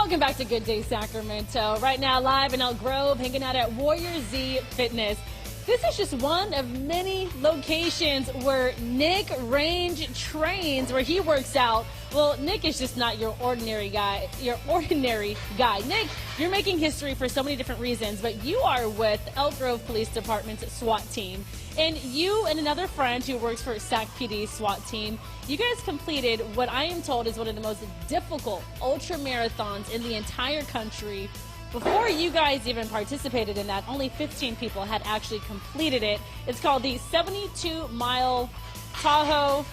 Welcome back to Good Day Sacramento. Right now, live in Elk Grove, hanging out at Warrior Z Fitness. This is just one of many locations where Nick Range trains, where he works out. Well, Nick is just not your ordinary guy. Nick, you're making history for so many different reasons, but you are with Elk Grove Police Department's SWAT team. And you and another friend who works for SAC PD SWAT team, you guys completed what I am told is one of the most difficult ultra marathons in the entire country. Before you guys even participated in that, only 15 people had actually completed it. It's called the 72-mile Tahoe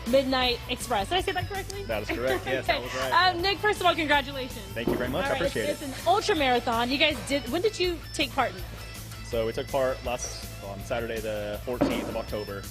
Midnight Express. Did I say that correctly? That is correct. Yes, that was right. Nick, first of all, congratulations. Thank you very much. I appreciate it. It's an ultra marathon. You guys did. When did you take part in it? So we took part on Saturday the 14th of October.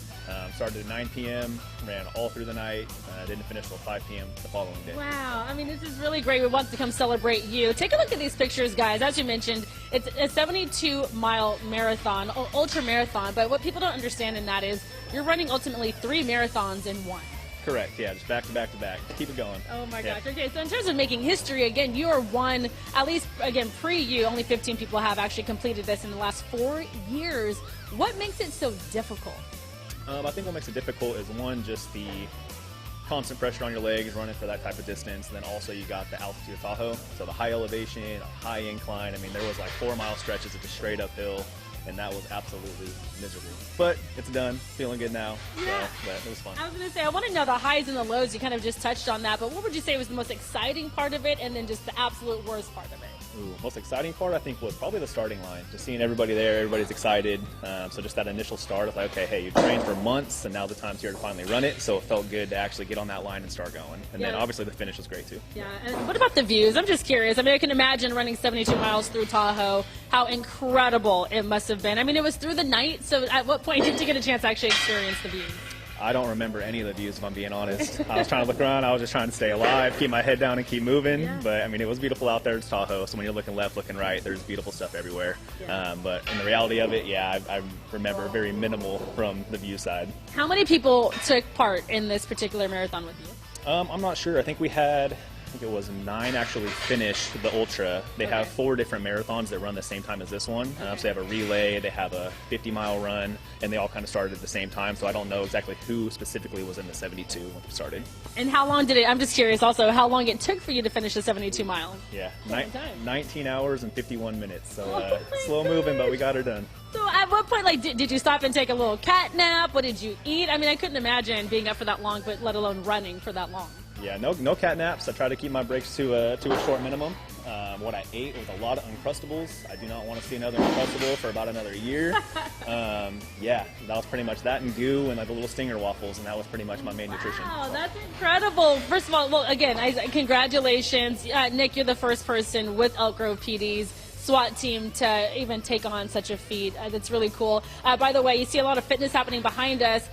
Started at 9 p.m., ran all through the night, didn't finish till 5 p.m. the following day. Wow, I mean, this is really great. We want to come celebrate you. Take a look at these pictures, guys. As you mentioned, it's a 72-mile marathon, ultra marathon, but what people don't understand in that is you're running ultimately 3 marathons in one. Correct, yeah, just back to back to back. Keep it going. Oh my gosh. Okay, so in terms of making history, again, you are one, at least, again, pre-you, only 15 people have actually completed this in the last 4 years. What makes it so difficult? I think what makes it difficult is, one, just the constant pressure on your legs running for that type of distance. And then also you got the altitude of Tahoe, so the high elevation, a high incline. I mean, there was like 4-mile stretches of just straight uphill, and that was absolutely miserable. But it's done, feeling good now, yeah. So but it was fun. I was going to say, I want to know the highs and the lows. You kind of just touched on that, but what would you say was the most exciting part of it, and then just the absolute worst part of it? Ooh, most exciting part, I think, was probably the starting line. Just seeing everybody there, everybody's excited. So just that initial start of like, okay, hey, you trained for months, and now the time's here to finally run it. So it felt good to actually get on that line and start going. And then obviously the finish was great too. Yeah, and what about the views? I'm just curious. I mean, I can imagine running 72 miles through Tahoe, how incredible it must have been. I mean, it was through the night, so at what point did you get a chance to actually experience the views? I don't remember any of the views, if I'm being honest. I was trying to look around. I was just trying to stay alive, keep my head down, and keep moving. Yeah. But, I mean, it was beautiful out there. It's Tahoe, so when you're looking left, looking right, there's beautiful stuff everywhere. Yeah. But in the reality of it, yeah, I remember very minimal from the view side. How many people took part in this particular marathon with you? I'm not sure. I think we had... I think it was 9 actually finished the ultra. They have 4 different marathons that run the same time as this one. So they have a relay, they have a 50-mile run, and they all kind of started at the same time. So I don't know exactly who specifically was in the 72 when we started. And how long did it, I'm just curious also, how long it took for you to finish the 72 miles? Yeah, 19 hours and 51 minutes. So slow moving, but we got her done. So at what point, like, did you stop and take a little cat nap? What did you eat? I mean, I couldn't imagine being up for that long, but let alone running for that long. Yeah, no cat naps. I try to keep my breaks to a short minimum. What I ate was a lot of Uncrustables. I do not want to see another Uncrustable for about another year. Yeah, that was pretty much that, and goo and like the little Stinger waffles, and that was pretty much my main nutrition. Wow, that's incredible. First of all, well, again, congratulations. Nick, you're the first person with Elk Grove PD's SWAT team to even take on such a feat. That's really cool. By the way, you see a lot of fitness happening behind us.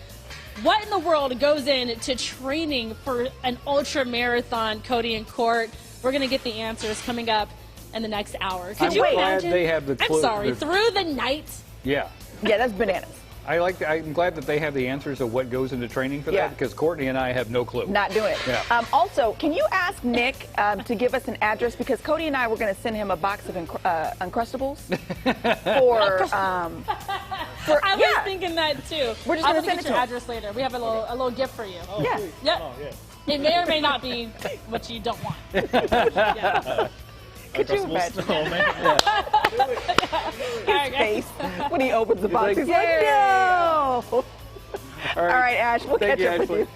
What in the world goes into training for an ultra marathon, Cody and Court? We're going to get the answers coming up in the next hour. Could you imagine? They have the I'm sorry, through the night? Yeah. Yeah, that's bananas. I'm glad that they have the answers of what goes into training for that, because Courtney and I have no clue. Not doing it. Yeah. Also, can you ask Nick to give us an address, because Cody and I were going to send him a box of Uncrustables I was thinking that too. We're just going to send it to your him. Address later. We have a little gift for you. Oh, yeah. Sweet. Yep. Oh, yeah. It may or may not be what you don't want. Yeah. Could you imagine? Oh, man. Yeah. His face when he opens the box. He's like, no. All right, Ash, we'll catch up with you.